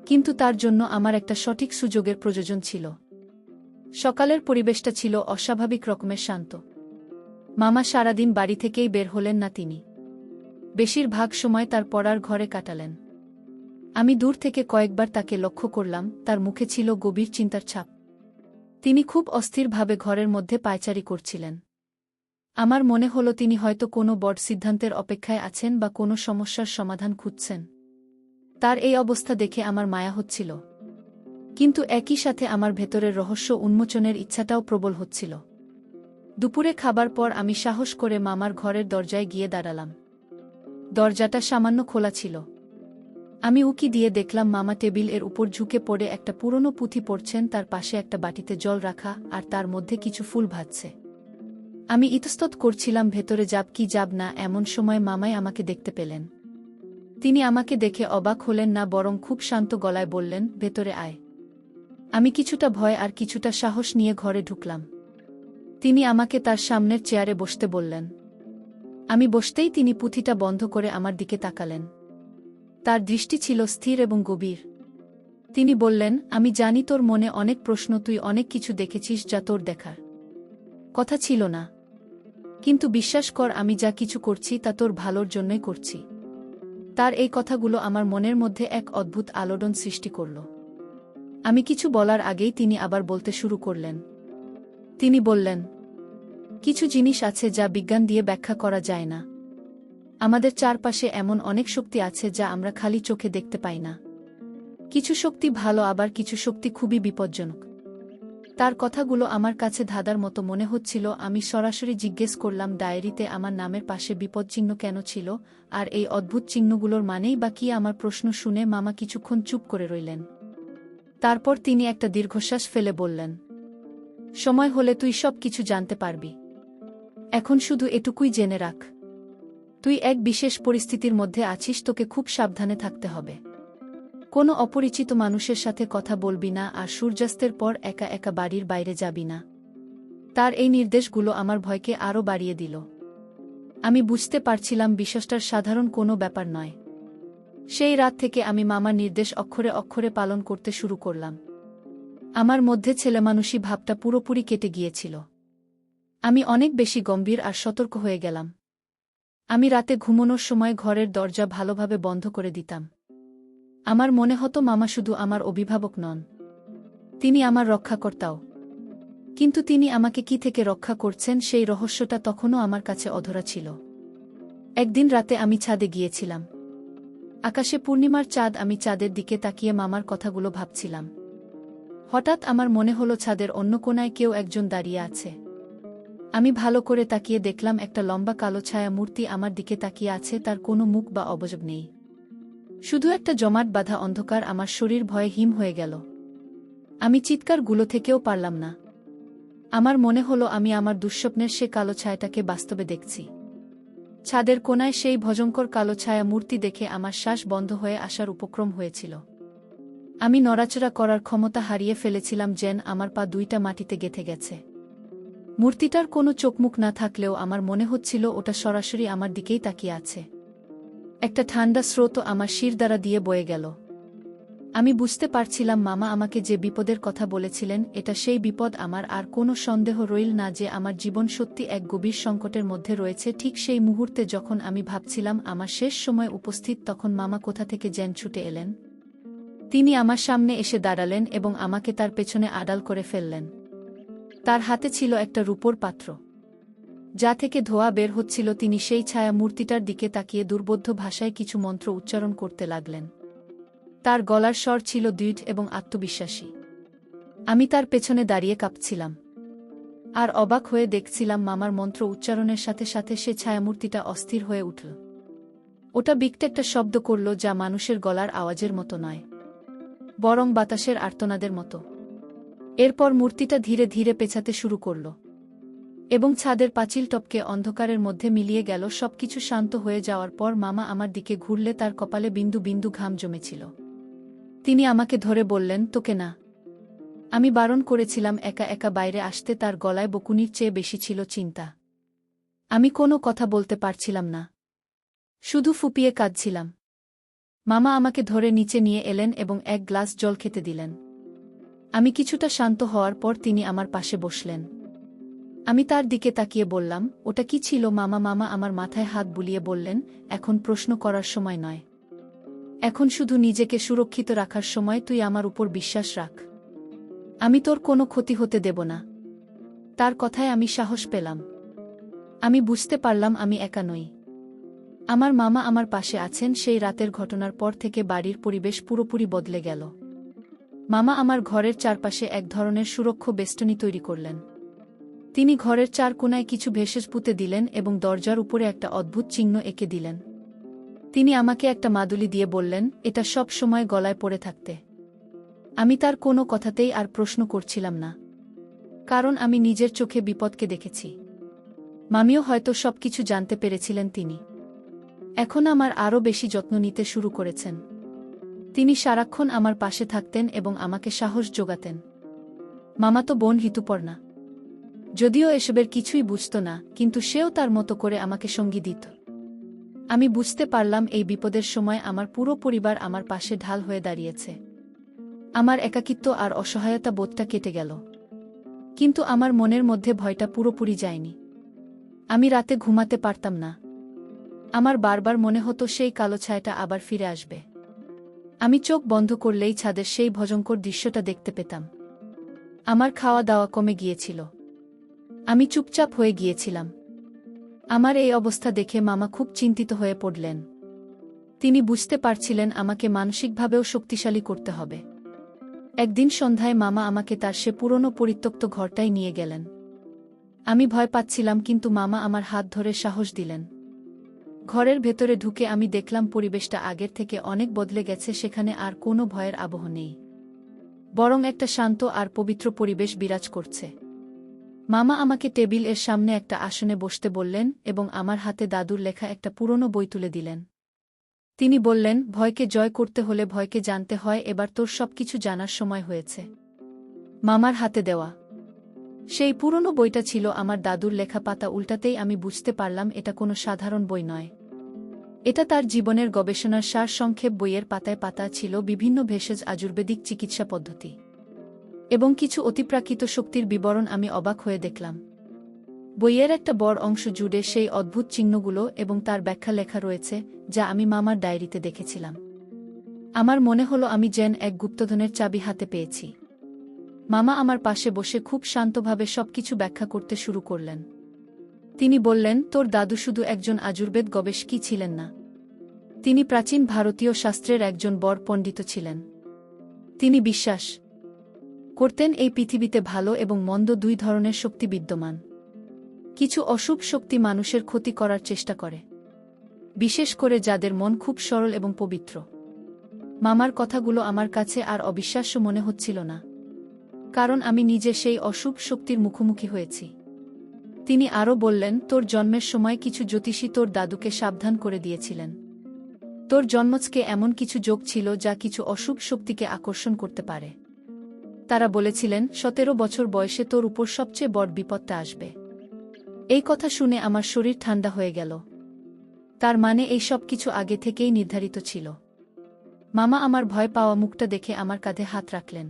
কিন্তু তার জন্য আমার একটা সঠিক সুযোগের প্রয়োজন ছিল। সকালের পরিবেশটা ছিল অস্বাভাবিক রকমের শান্ত। মামা সারাদিন বাড়ি থেকেই বের হলেন না। তিনি বেশিরভাগ সময় তার পড়ার ঘরে কাটালেন। আমি দূর থেকে কয়েকবার তাকে লক্ষ্য করলাম। তার মুখে ছিল গভীর চিন্তার ছাপ। তিনি খুব অস্থিরভাবে ঘরের মধ্যে পায়চারি করছিলেন। আমার মনে হলো তিনি হয়তো কোনো বড় সিদ্ধান্তের অপেক্ষায় আছেন বা কোনো সমস্যার সমাধান খুঁজছেন। তার এই অবস্থা দেখে আমার মায়া হচ্ছিল, কিন্তু একই সাথে আমার ভেতরের রহস্য উন্মোচনের ইচ্ছাটাও প্রবল হচ্ছিল। দুপুরে খাবার পর আমি সাহস করে মামার ঘরের দরজায় গিয়ে দাঁড়ালাম। দরজাটা সামান্য খোলা ছিল। আমি উকি দিয়ে দেখলাম মামা টেবিল এর উপর ঝুঁকে পড়ে একটা পুরনো পুঁথি পড়ছেন। তার পাশে একটা বাটিতে জল রাখা, আর তার মধ্যে কিছু ফুল ভাজছে। আমি ইতস্তত করছিলাম ভেতরে যাব কি যাব না। এমন সময় মামাই আমাকে দেখতে পেলেন। তিনি আমাকে দেখে অবাক হলেন না, বরং খুব শান্ত গলায় বললেন, ভেতরে আয়। আমি কিছুটা ভয় আর কিছুটা সাহস নিয়ে ঘরে ঢুকলাম। তিনি আমাকে তার সামনের চেয়ারে বসতে বললেন। আমি বসতেই তিনি পুঁথিটা বন্ধ করে আমার দিকে তাকালেন। তার দৃষ্টি ছিল স্থির এবং গভীর। তিনি বললেন, আমি জানি তোর মনে অনেক প্রশ্ন, তুই অনেক কিছু দেখেছিস যা তোর দেখার কথা ছিল না, কিন্তু বিশ্বাস কর, আমি যা কিছু করছি তা তোর ভালোর জন্যই করছি। তার এই কথাগুলো আমার মনের মধ্যে এক অদ্ভুত আলোড়ন সৃষ্টি করল। আমি কিছু বলার আগেই তিনি আবার বলতে শুরু করলেন। তিনি বললেন, কিছু জিনিস আছে যা বিজ্ঞান দিয়ে ব্যাখ্যা করা যায় না। আমাদের চারপাশে এমন অনেক শক্তি আছে যা আমরা খালি চোখে দেখতে পাই না। কিছু শক্তি ভালো, আবার কিছু শক্তি খুবই বিপজ্জনক। তার কথাগুলো আমার কাছে ধাঁধার মতো মনে হচ্ছিল। আমি সরাসরি জিজ্ঞেস করলাম, ডায়েরিতে আমার নামের পাশে বিপদচিহ্ন কেন ছিল, আর এই অদ্ভুত চিহ্নগুলোর মানেই বা কী? আমার প্রশ্ন শুনে মামা কিছুক্ষণ চুপ করে রইলেন। তারপর তিনি একটা দীর্ঘশ্বাস ফেলে বললেন, সময় হলে তুই সব কিছু জানতে পারবি। এখন শুধু এটুকুই জেনে রাখ, তুই এক বিশেষ পরিস্থিতির মধ্যে আছিস, তোকে খুব সাবধানে থাকতে হবে। কোনো অপরিচিত মানুষের সাথে কথা বলবি না আর সূর্যাস্তের পর একা একা বাড়ির বাইরে যাবি না। তার এই নির্দেশগুলো আমার ভয়কে আরও বাড়িয়ে দিল। আমি বুঝতে পারছিলাম বিষয়টার সাধারণ কোনো ব্যাপার নয়। সেই রাত থেকে আমি মামার নির্দেশ অক্ষরে অক্ষরে পালন করতে শুরু করলাম। আমার মধ্যে ছেলেমানুষী ভাবটা পুরোপুরি কেটে গিয়েছিল। আমি অনেক বেশি গম্ভীর আর সতর্ক হয়ে গেলাম। আমি রাতে ঘুমানোর সময় ঘরের দরজা ভালোভাবে বন্ধ করে দিতাম। আমার মনে হতো মামা শুধু আমার অভিভাবক নন, তিনি আমার রক্ষাকর্তাও। কিন্তু তিনি আমাকে কি থেকে রক্ষা করছেন সেই রহস্যটা তখনও আমার কাছে অধরা ছিল। একদিন রাতে আমি ছাদে গিয়েছিলাম। আকাশে পূর্ণিমার চাঁদ, আমি চাঁদের দিকে তাকিয়ে মামার কথাগুলো ভাবছিলাম। হঠাৎ আমার মনে হলো ছাদের অন্য কোণায় কেউ একজন দাঁড়িয়ে আছে। আমি ভালো করে তাকিয়ে দেখলাম একটা লম্বা কালো ছায়া মূর্তি আমার দিকে তাকিয়ে আছে, তার কোনো মুখ বা অবয়ব নেই। শুধু একটা জমাট বাঁধা অন্ধকার। আমার শরীর ভয়ে হিম হয়ে গেল। আমি চিৎকারগুলো থেকেও পারলাম না। আমার মনে হলো আমি আমার দুঃস্বপ্নের সে কালো ছায়াটাকে বাস্তবে দেখছি। ছাদের কোণায় সেই ভয়ঙ্কর কালো ছায়া মূর্তি দেখে আমার শ্বাস বন্ধ হয়ে আসার উপক্রম হয়েছিল। আমি নড়াচড়া করার ক্ষমতা হারিয়ে ফেলেছিলাম, যেন আমার পা দুইটা মাটিতে গেঁথে গেছে। মূর্তিটার কোনো চোখমুখ না থাকলেও আমার মনে হচ্ছিল ওটা সরাসরি আমার দিকেই তাকিয়ে আছে। একটা ঠান্ডা স্রোত আমার শির দ্বারা দিয়ে বয়ে গেল। আমি বুঝতে পারছিলাম মামা আমাকে যে বিপদের কথা বলেছিলেন এটা সেই বিপদ। আমার আর কোনো সন্দেহ রইল না যে আমার জীবন সত্যি এক গভীর সংকটের মধ্যে রয়েছে। ঠিক সেই মুহূর্তে যখন আমি ভাবছিলাম আমার শেষ সময় উপস্থিত, তখন মামা কোথা থেকে যেন ছুটে এলেন। তিনি আমার সামনে এসে দাঁড়ালেন এবং আমাকে তার পেছনে আড়াল করে ফেললেন। তার হাতে ছিল একটা রূপোর পাত্র, যা থেকে ধোঁয়া বের হচ্ছিল। তিনি সেই ছায়া মূর্তিটার দিকে তাকিয়ে দুর্বোধ্য ভাষায় কিছু মন্ত্র উচ্চারণ করতে লাগলেন। তার গলার স্বর ছিল দৃঢ় এবং আত্মবিশ্বাসী। আমি তার পেছনে দাঁড়িয়ে কাঁপছিলাম আর অবাক হয়ে দেখছিলাম মামার মন্ত্র উচ্চারণের সাথে সাথে সে ছায়ামূর্তিটা অস্থির হয়ে উঠল। ওটা বিকট একটা শব্দ করল, যা মানুষের গলার আওয়াজের মতো নয়, বরং বাতাসের আর্তনাদের মতো। এরপর মূর্তিটা ধীরে ধীরে পেছাতে শুরু করল এবং ছাদের পাঁচিল টপকে অন্ধকারের মধ্যে মিলিয়ে গেল। সবকিছু শান্ত হয়ে যাওয়ার পর মামা আমার দিকে ঘুরলে তার কপালে বিন্দু বিন্দু ঘাম জমেছিল। তিনি আমাকে ধরে বললেন, তোকে না। আমি বারণ করেছিলাম একা একা বাইরে আসতে। তার গলায় বকুনির চেয়ে বেশি ছিল চিন্তা। আমি কোনো কথা বলতে পারছিলাম না, শুধু ফুপিয়ে কাঁদছিলাম। মামা আমাকে ধরে নিচে নিয়ে এলেন এবং এক গ্লাস জল খেতে দিলেন। আমি কিছুটা শান্ত হওয়ার পর তিনি আমার পাশে বসলেন। আমি তার দিকে তাকিয়ে বললাম, ওটা কি ছিল মামা? মামা আমার মাথায় হাত বুলিয়ে বললেন, এখন প্রশ্ন করার সময় নয়, এখন শুধু নিজেকে সুরক্ষিত রাখার সময়। তুই আমার উপর বিশ্বাস রাখ, আমি তোর কোনো ক্ষতি হতে দেব না। তার কথায় আমি সাহস পেলাম। আমি বুঝতে পারলাম আমি একা নই, আমার মামা আমার পাশে আছেন। সেই রাতের ঘটনার পর থেকে বাড়ির পরিবেশ পুরোপুরি বদলে গেল। মামা আমার ঘরের চারপাশে এক ধরনের সুরক্ষা বেষ্টনী তৈরি করলেন। তিনি ঘরের চার কোণায় কিছু ভেষজ পুঁতে দিলেন এবং দরজার উপরে একটা অদ্ভুত চিহ্ন এঁকে দিলেন। তিনি আমাকে একটা মাদুলি দিয়ে বললেন, এটা সব সময় গলায় পড়ে থাকতে। আমি তার কোনো কথাতেই আর প্রশ্ন করছিলাম না, কারণ আমি নিজের চোখে বিপদকে দেখেছি। মামিও হয়তো সবকিছু জানতে পেরেছিলেন। তিনি এখন আমার আরও বেশি যত্ন নিতে শুরু করেছেন। তিনি সারাক্ষণ আমার পাশে থাকতেন এবং আমাকে সাহস যোগাতেন। মামাতো বোন ঋতুপর্ণা যদিও এসবের কিছুই বুঝত না, কিন্তু সেও তার মতো করে আমাকে সঙ্গী দিত। আমি বুঝতে পারলাম এই বিপদের সময় আমার পুরো পরিবার আমার পাশে ঢাল হয়ে দাঁড়িয়েছে। আমার একাকিত্ব আর অসহায়তা বোধটা কেটে গেল, কিন্তু আমার মনের মধ্যে ভয়টা পুরোপুরি যায়নি। আমি রাতে ঘুমাতে পারতাম না। আমার বারবার মনে হতো সেই কালো ছায়াটা আবার ফিরে আসবে। আমি চোখ বন্ধ করলেই ছাদের সেই ভয়ঙ্কর দৃশ্যটা দেখতে পেতাম। আমার খাওয়া দাওয়া কমে গিয়েছিল। আমি চুপচাপ হয়ে গিয়েছিলাম। আমার এই অবস্থা দেখে মামা খুব চিন্তিত হয়ে পড়লেন। তিনি বুঝতে পারছিলেন আমাকে মানসিকভাবেও শক্তিশালী করতে হবে। একদিন সন্ধ্যায় মামা আমাকে তার সে পুরনো পরিত্যক্ত ঘরটায় নিয়ে গেলেন। আমি ভয় পাচ্ছিলাম, কিন্তু মামা আমার হাত ধরে সাহস দিলেন। ঘরের ভেতরে ঢুকে আমি দেখলাম পরিবেশটা আগের থেকে অনেক বদলে গেছে। সেখানে আর কোনো ভয়ের আবহ নেই, বরং একটা শান্ত আর পবিত্র পরিবেশ বিরাজ করছে। মামা আমাকে টেবিল এর সামনে একটা আসনে বসতে বললেন এবং আমার হাতে দাদুর লেখা একটা পুরনো বই তুলে দিলেন। তিনি বললেন, ভয়কে জয় করতে হলে ভয়কে জানতে হয়, এবার তোর সবকিছু জানার সময় হয়েছে। মামার হাতে দেওয়া সেই পুরনো বইটা ছিল আমার দাদুর লেখা। পাতা উল্টাতেই আমি বুঝতে পারলাম এটা কোনো সাধারণ বই নয়। এটা তার জীবনের গবেষণার সার সংক্ষেপ। বইয়ের পাতায় পাতা ছিল বিভিন্ন ভেষজ আয়ুর্বেদিক চিকিৎসা পদ্ধতি এবং কিছু অতিপ্রাকৃত শক্তির বিবরণ। আমি অবাক হয়ে দেখলাম বইয়ের একটা বড় অংশ জুড়ে সেই অদ্ভুত চিহ্নগুলো এবং তার ব্যাখ্যা লেখা রয়েছে, যা আমি মামার ডায়েরিতে দেখেছিলাম। আমার মনে হলো আমি যেন এক গুপ্তধনের চাবি হাতে পেয়েছি। মামা আমার পাশে বসে খুব শান্তভাবে সবকিছু ব্যাখ্যা করতে শুরু করলেন। তিনি বললেন, তোর দাদু শুধু একজন আয়ুর্বেদ গবেষকই ছিলেন না, তিনি প্রাচীন ভারতীয় শাস্ত্রের একজন বড় পণ্ডিত ছিলেন। তিনি বিশ্বাস করতেন এই পৃথিবীতে ভালো এবং মন্দ দুই ধরনের শক্তি বিদ্যমান। কিছু অশুভ শক্তি মানুষের ক্ষতি করার চেষ্টা করে, বিশেষ করে যাদের মন খুব সরল এবং পবিত্র। মামার কথাগুলো আমার কাছে আর অবিশ্বাস্য মনে হচ্ছিল না, কারণ আমি নিজে সেই অশুভ শক্তির মুখোমুখি হয়েছি। তিনি আরও বললেন, তোর জন্মের সময় কিছু জ্যোতিষী তোর দাদুকে সাবধান করে দিয়েছিলেন। তোর জন্মজকে এমন কিছু যোগ ছিল যা কিছু অশুভ শক্তিকে আকর্ষণ করতে পারে। তারা বলেছিলেন 17 বছর বয়সে তোর উপর সবচেয়ে বড় বিপদটা আসবে। এই কথা শুনে আমার শরীর ঠান্ডা হয়ে গেল। তার মানে এই সব কিছু আগে থেকেই নির্ধারিত ছিল। মামা আমার ভয় পাওয়া মুখটা দেখে আমার কাঁধে হাত রাখলেন।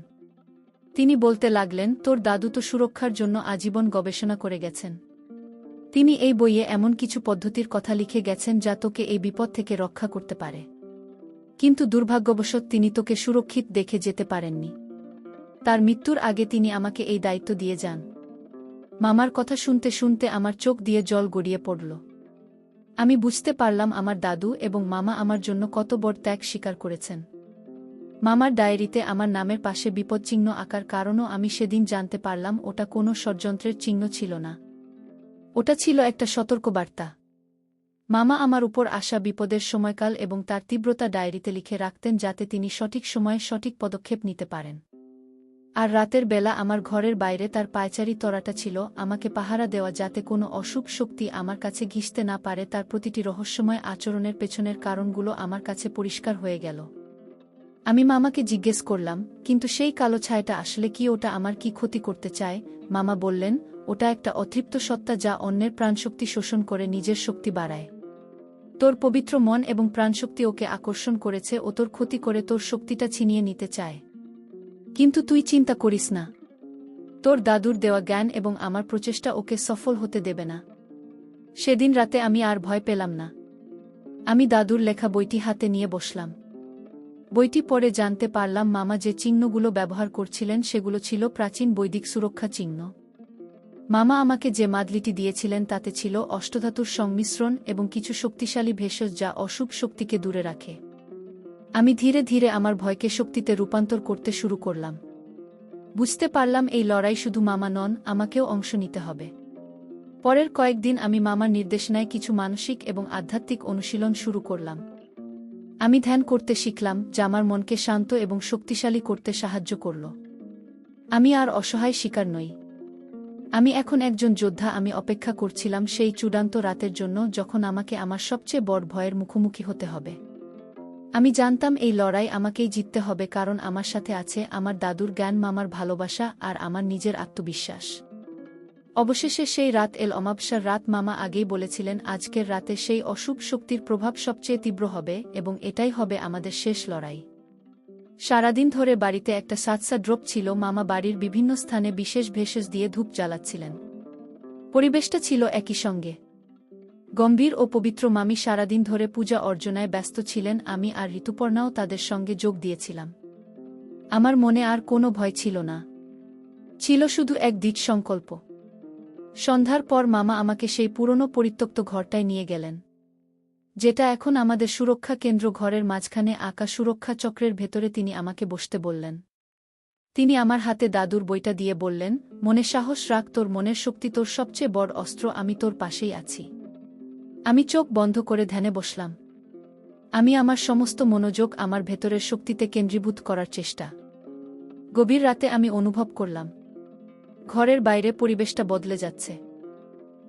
তিনি বলতে লাগলেন, তোর দাদু তো সুরক্ষার জন্য আজীবন গবেষণা করে গেছেন। তিনি এই বইয়ে এমন কিছু পদ্ধতির কথা লিখে গেছেন যা তোকে এই বিপদ থেকে রক্ষা করতে পারে। কিন্তু দুর্ভাগ্যবশত তিনি তোকে সুরক্ষিত দেখে যেতে পারেননি। তার মৃত্যুর আগে তিনি আমাকে এই দায়িত্ব দিয়ে যান। মামার কথা শুনতে শুনতে আমার চোখ দিয়ে জল গড়িয়ে পড়ল। আমি বুঝতে পারলাম আমার দাদু এবং মামা আমার জন্য কত বড় ত্যাগ স্বীকার করেছেন। মামার ডায়েরিতে আমার নামের পাশে বিপদচিহ্ন আঁকার কারণও আমি সেদিন জানতে পারলাম ওটা কোনো ষড়যন্ত্রের চিহ্ন ছিল না, ওটা ছিল একটা সতর্কবার্তা। মামা আমার উপর আসা বিপদের সময়কাল এবং তার তীব্রতা ডায়েরিতে লিখে রাখতেন, যাতে তিনি সঠিক সময়ে সঠিক পদক্ষেপ নিতে পারেন। আর রাতের বেলা আমার ঘরের বাইরে তার পায়চারি তরাটা ছিল, আমাকে পাহারা দেওয়া, যাতে কোনো অশুভ শক্তি আমার কাছে ঘিসতে না পারে। তার প্রতিটি রহস্যময় আচরণের পেছনের কারণগুলো আমার কাছে পরিষ্কার হয়ে গেল। আমি মামাকে জিজ্ঞেস করলাম, কিন্তু সেই কালো ছায়াটা আসলে কি? ওটা আমার কি ক্ষতি করতে চায়? মামা বললেন, ওটা একটা অতৃপ্ত সত্তা যা অন্যের প্রাণশক্তি শোষণ করে নিজের শক্তি বাড়ায়। তোর পবিত্র মন এবং প্রাণশক্তি ওকে আকর্ষণ করেছে, ও তোর ক্ষতি করে তোর শক্তিটা ছিনিয়ে নিতে চায়। কিন্তু তুই চিন্তা করিস না, তোর দাদুর দেওয়া জ্ঞান এবং আমার প্রচেষ্টা ওকে সফল হতে দেবে না। সেদিন রাতে আমি আর ভয় পেলাম না। আমি দাদুর লেখা বইটি হাতে নিয়ে বসলাম। বইটি পড়ে জানতে পারলাম মামা যে চিহ্নগুলো ব্যবহার করছিলেন সেগুলো ছিল প্রাচীন বৈদিক সুরক্ষা চিহ্ন। মামা আমাকে যে মাদলিটি দিয়েছিলেন তাতে ছিল অষ্টধাতুর সংমিশ্রণ এবং কিছু শক্তিশালী ভেষজ যা অশুভ শক্তিকে দূরে রাখে। আমি ধীরে ধীরে আমার ভয়কে শক্তিতে রূপান্তর করতে শুরু করলাম। বুঝতে পারলাম এই লড়াই শুধু মামা নন, আমাকেও অংশ নিতে হবে। পরের কয়েকদিন আমি মামার নির্দেশনায় কিছু মানসিক এবং আধ্যাত্মিক অনুশীলন শুরু করলাম। আমি ধ্যান করতে শিখলাম, যা আমার মনকে শান্ত এবং শক্তিশালী করতে সাহায্য করল। আমি আর অসহায় শিকার নই, আমি এখন একজন যোদ্ধা। আমি অপেক্ষা করছিলাম সেই চূড়ান্ত রাতের জন্য, যখন আমাকে আমার সবচেয়ে বড় ভয়ের মুখোমুখি হতে হবে। আমি জানতাম এই লড়াই আমাকেই জিততে হবে, কারণ আমার সাথে আছে আমার দাদুর জ্ঞান, মামার ভালোবাসা আর আমার নিজের আত্মবিশ্বাস। অবশেষে সেই রাত এল, অমাবস্যার রাত। মামা আগেই বলেছিলেন আজকের রাতে সেই অশুভ শক্তির প্রভাব সবচেয়ে তীব্র হবে এবং এটাই হবে আমাদের শেষ লড়াই। সারাদিন ধরে বাড়িতে একটা সাতসা ড্রপ ছিল। মামা বাড়ির বিভিন্ন স্থানে বিশেষ ভেষজ দিয়ে ধূপ জ্বালাচ্ছিলেন। পরিবেশটা ছিল একই সঙ্গে গম্ভীর ও পবিত্র। মামি সারাদিন ধরে পূজা অর্চনায় ব্যস্ত ছিলেন। আমি আর ঋতুপর্ণাও তাদের সঙ্গে যোগ দিয়েছিলাম। আমার মনে আর কোনো ভয় ছিল না, ছিল শুধু এক দৃঢ় সংকল্প। সন্ধ্যার পর মামা আমাকে সেই পুরনো পরিত্যক্ত ঘরটায় নিয়ে গেলেন, যেটা এখন আমাদের সুরক্ষা কেন্দ্র। ঘরের মাঝখানে আঁকা সুরক্ষা চক্রের ভেতরে তিনি আমাকে বসতে বললেন। তিনি আমার হাতে দাদুর বইটা দিয়ে বললেন, মনে সাহস রাখ, তোর মনের শক্তি তোর সবচেয়ে বড় অস্ত্র, আমি তোর পাশেই আছি। আমি চোখ বন্ধ করে ধ্যানে বসলাম। আমি আমার সমস্ত মনোযোগ আমার ভেতরের শক্তিতে কেন্দ্রীভূত করার চেষ্টা। গভীর রাতে আমি অনুভব করলাম ঘরের বাইরে পরিবেশটা বদলে যাচ্ছে।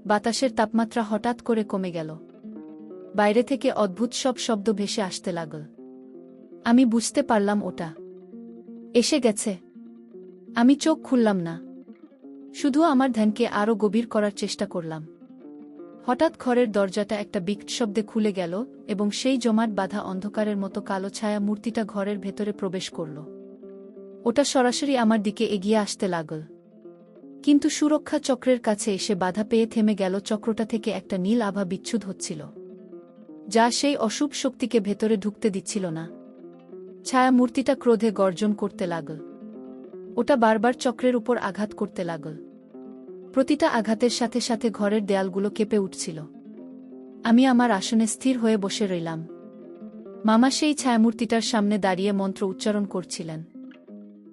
বাতাসের তাপমাত্রা হঠাৎ করে কমে গেল। বাইরে থেকে অদ্ভুত সব শব্দ ভেসে আসতে লাগল। আমি বুঝতে পারলাম ওটা এসে গেছে। আমি চোখ খুললাম না, শুধু আমার ধ্যানকে আরও গভীর করার চেষ্টা করলাম। হঠাৎ ঘরের দরজাটা একটা বিকট শব্দে খুলে গেল এবং সেই জমাট বাঁধা অন্ধকারের মতো কালো ছায়া মূর্তিটা ঘরের ভেতরে প্রবেশ করল। ওটা সরাসরি আমার দিকে এগিয়ে আসতে লাগল, কিন্তু সুরক্ষা চক্রের কাছে এসে বাধা পেয়ে থেমে গেল। চক্রটা থেকে একটা নীল আভা বিচ্ছুদ হচ্ছিল, যা সেই অশুভ শক্তিকে ভেতরে ঢুকতে দিচ্ছিল না। ছায়া মূর্তিটা ক্রোধে গর্জন করতে লাগল। ওটা বারবার চক্রের উপর আঘাত করতে লাগল। প্রতিটা আঘাতের সাথে সাথে ঘরের দেয়ালগুলো কেঁপে উঠছিল। আমি আমার আসনে স্থির হয়ে বসে রইলাম। মামা সেই ছায়ামূর্তিটার সামনে দাঁড়িয়ে মন্ত্র উচ্চারণ করছিলেন।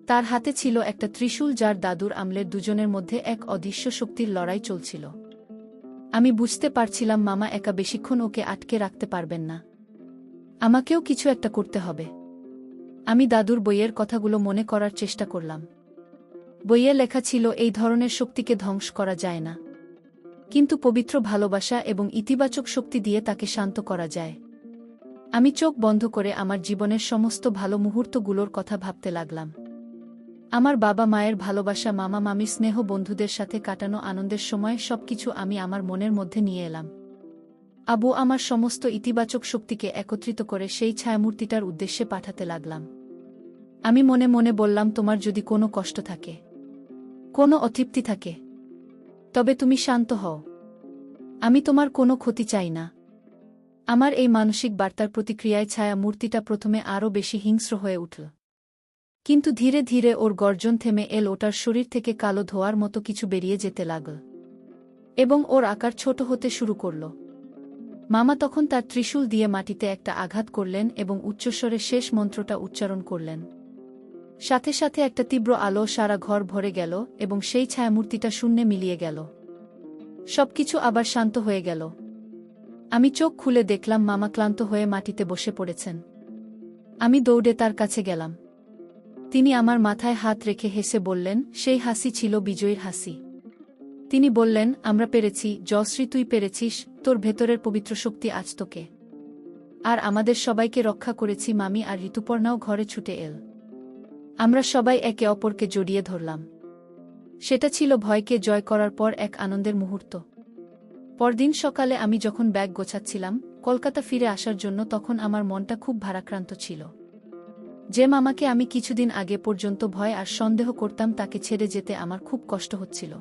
তার হাতে ছিল একটা ত্রিশূল, যার দাদুর আমলের দুজনের মধ্যে এক অদৃশ্য শক্তির লড়াই চলছিল। আমি বুঝতে পারছিলাম মামা একা বেশিক্ষণ ওকে আটকে রাখতে পারবেন না। আমাকেও কিছু একটা করতে হবে। আমি দাদুর বইয়ের কথাগুলো মনে করার চেষ্টা করলাম। বইয়ে লেখা ছিল, এই ধরনের শক্তিকে ধ্বংস করা যায় না, কিন্তু পবিত্র ভালোবাসা এবং ইতিবাচক শক্তি দিয়ে তাকে শান্ত করা যায়। আমি চোখ বন্ধ করে আমার জীবনের সমস্ত ভালো মুহূর্তগুলোর কথা ভাবতে লাগলাম। আমার বাবা মায়ের ভালোবাসা, মামা মামির স্নেহ, বন্ধুদের সাথে কাটানো আনন্দের সময় সবকিছু আমি আমার মনের মধ্যে নিয়ে এলাম। আবু আমার সমস্ত ইতিবাচক শক্তিকে একত্রিত করে সেই ছায়ামূর্তিটার উদ্দেশ্যে পাঠাতে লাগলাম। আমি মনে মনে বললাম, তোমার যদি কোনো কষ্ট থাকে, কোনো অতৃপ্তি থাকে, তবে তুমি শান্ত হও। আমি তোমার কোনো ক্ষতি চাই না। আমার এই মানসিক বার্তার প্রতিক্রিয়ায় ছায়া মূর্তিটা প্রথমে আরও বেশি হিংস্র হয়ে উঠল, কিন্তু ধীরে ধীরে ওর গর্জন থেমে এল। ওটার শরীর থেকে কালো ধোঁয়ার মতো কিছু বেরিয়ে যেতে লাগল এবং ওর আকার ছোট হতে শুরু করল। মামা তখন তার ত্রিশূল দিয়ে মাটিতে একটা আঘাত করলেন এবং উচ্চস্বরে শেষ মন্ত্রটা উচ্চারণ করলেন। সাথে সাথে একটা তীব্র আলো সারা ঘর ভরে গেল এবং সেই ছায়ামূর্তিটা শূন্যে মিলিয়ে গেল। সবকিছু আবার শান্ত হয়ে গেল। আমি চোখ খুলে দেখলাম মামা ক্লান্ত হয়ে মাটিতে বসে পড়েছেন। আমি দৌড়ে তার কাছে গেলাম। তিনি আমার মাথায় হাত রেখে হেসে বললেন, সেই হাসি ছিল বিজয়ীর হাসি। তিনি বললেন, আমরা পেরেছি জয়শ্রী, তুই পেরেছিস। তোর ভেতরের পবিত্র শক্তি আজ তোকে আর আমাদের সবাইকে রক্ষা করেছি। মামি আর ঋতুপর্ণাও ঘরে ছুটে এল। আমরা সবাই একে অপরকে জড়িয়ে ধরলাম। সেটা ছিল ভয়কে জয় করার পর এক আনন্দের মুহূর্ত। পরদিন সকালে আমি যখন ব্যাগ গোছাচ্ছিলাম কলকাতা ফিরে আসার জন্য, তখন আমার মনটা খুব ভারাক্রান্ত ছিল। যে মামাকে আমি কিছুদিন আগে পর্যন্ত ভয় আর সন্দেহ করতাম, তাকে ছেড়ে যেতে আমার খুব কষ্ট হচ্ছিল।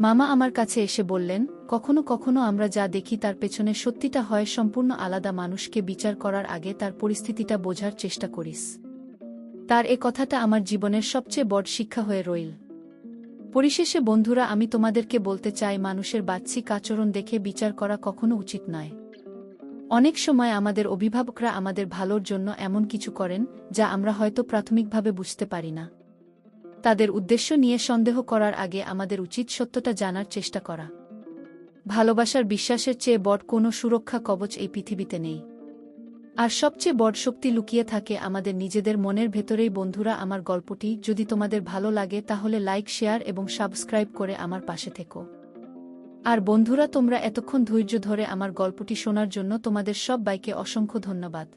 মামা আমার কাছে এসে বললেন, কখনো কখনো আমরা যা দেখি তার পেছনে সত্যিটা হয় সম্পূর্ণ আলাদা। মানুষকে বিচার করার আগে তার পরিস্থিতিটা বোঝার চেষ্টা করিস। তার এ কথাটা আমার জীবনের সবচেয়ে বড় শিক্ষা হয়ে রইল। পরিশেষে বন্ধুরা, আমি তোমাদেরকে বলতে চাই, মানুষের বাহ্যিক আচরণ দেখে বিচার করা কখনো উচিত নয়। অনেক সময় আমাদের অভিভাবকরা আমাদের ভালোর জন্য এমন কিছু করেন যা আমরা হয়তো প্রাথমিকভাবে বুঝতে পারি না। তাদের উদ্দেশ্য নিয়ে সন্দেহ করার আগে আমাদের উচিত সত্যটা জানার চেষ্টা করা। ভালোবাসার বিশ্বাসের চেয়ে বড় কোনো সুরক্ষা কবচ এই পৃথিবীতে নেই। আর সবচেয়ে বড় শক্তি লুকিয়ে থাকে আমাদের নিজেদের মনের ভেতরেই। বন্ধুরা, আমার গল্পটি যদি তোমাদের ভালো লাগে তাহলে লাইক, শেয়ার এবং সাবস্ক্রাইব করে আমার পাশে থেকো। আর বন্ধুরা, তোমরা এতক্ষণ ধৈর্য ধরে আমার গল্পটি শোনার জন্য তোমাদের সবাইকে অসংখ্য ধন্যবাদ।